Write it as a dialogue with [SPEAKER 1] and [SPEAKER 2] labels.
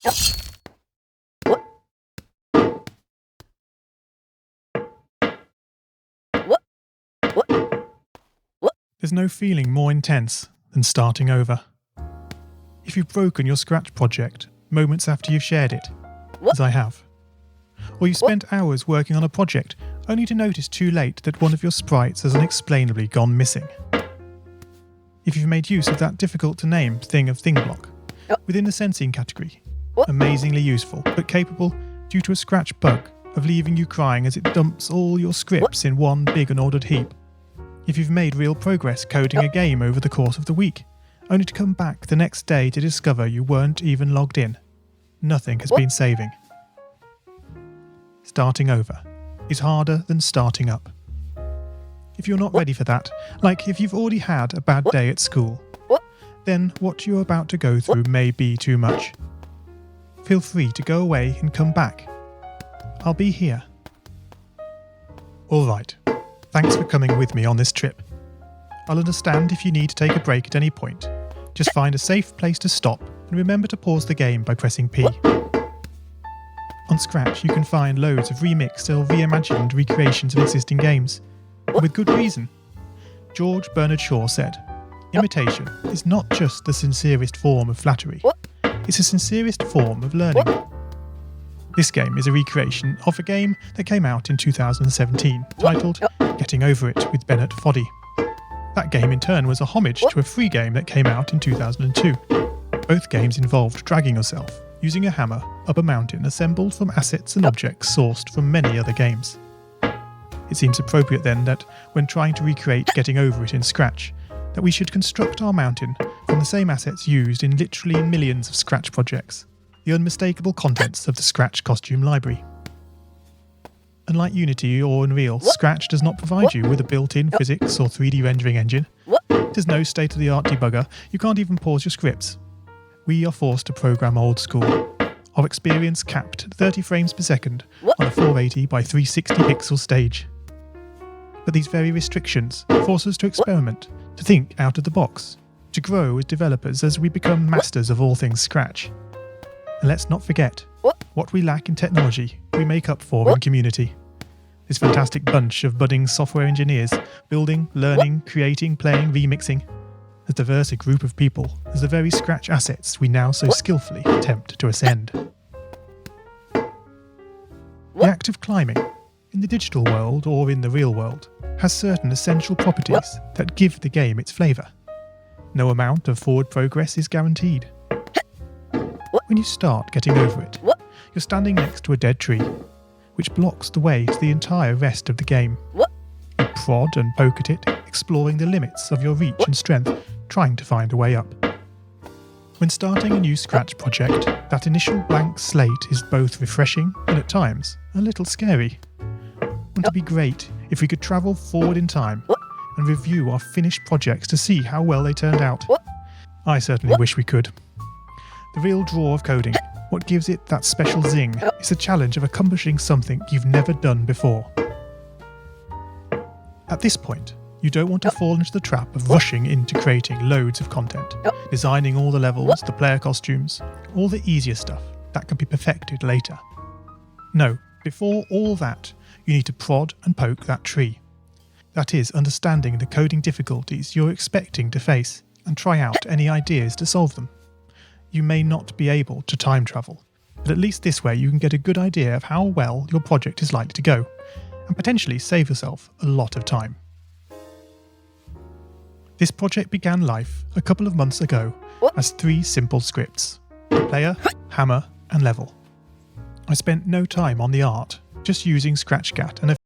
[SPEAKER 1] There's no feeling more intense than starting over. If you've broken your Scratch project moments after you've shared it, as I have, or you spent hours working on a project only to notice too late that one of your sprites has unexplainably gone missing. If you've made use of that difficult-to-name thing of thing block within the sensing category, amazingly useful but capable, due to a Scratch bug, of leaving you crying as it dumps all your scripts in one big unordered heap. If you've made real progress coding a game over the course of the week, only to come back the next day to discover you weren't even logged in, nothing has been saving. Starting over is harder than starting up. If you're not ready for that, like if you've already had a bad day at school, then what you're about to go through may be too much. Feel free to go away and come back. I'll be here. Alright, thanks for coming with me on this trip. I'll understand if you need to take a break at any point. Just find a safe place to stop and remember to pause the game by pressing P. On Scratch you can find loads of remixed or reimagined recreations of existing games. And with good reason. George Bernard Shaw said, "Imitation is not just the sincerest form of flattery, it's the sincerest form of learning." This game is a recreation of a game that came out in 2017, titled Getting Over It with Bennett Foddy. That game in turn was a homage to a free game that came out in 2002. Both games involved dragging yourself, using a hammer, up a mountain assembled from assets and objects sourced from many other games. It seems appropriate then that, when trying to recreate Getting Over It in Scratch, that we should construct our mountain from the same assets used in literally millions of Scratch projects, the unmistakable contents of the Scratch costume library. Unlike Unity or Unreal, Scratch does not provide you with a built-in physics or 3D rendering engine. There's no state-of-the-art debugger, you can't even pause your scripts. We are forced to program old school. Our experience capped at 30 frames per second on a 480 by 360 pixel stage. But these very restrictions force us to experiment, to think out of the box, to grow as developers as we become masters of all things Scratch. And let's not forget, what we lack in technology, we make up for in community. This fantastic bunch of budding software engineers, building, learning, creating, playing, remixing, as diverse a group of people as the very Scratch assets we now so skillfully attempt to ascend. The act of climbing, in the digital world or in the real world, has certain essential properties that give the game its flavour. No amount of forward progress is guaranteed. When you start Getting Over It, you're standing next to a dead tree, which blocks the way to the entire rest of the game. You prod and poke at it, exploring the limits of your reach and strength, trying to find a way up. When starting a new Scratch project, that initial blank slate is both refreshing and at times a little scary. Wouldn't it be great if we could travel forward in time and review our finished projects to see how well they turned out? I certainly wish we could. The real draw of coding, what gives it that special zing, is the challenge of accomplishing something you've never done before. At this point, you don't want to fall into the trap of rushing into creating loads of content, designing all the levels, the player costumes, all the easier stuff that can be perfected later. No, before all that, you need to prod and poke that tree. That is, understanding the coding difficulties you're expecting to face and try out any ideas to solve them. You may not be able to time travel, but at least this way you can get a good idea of how well your project is likely to go, and potentially save yourself a lot of time. This project began life a couple of months ago as 3 simple scripts: player, hammer, and level. I spent no time on the art, just using ScratchCat and a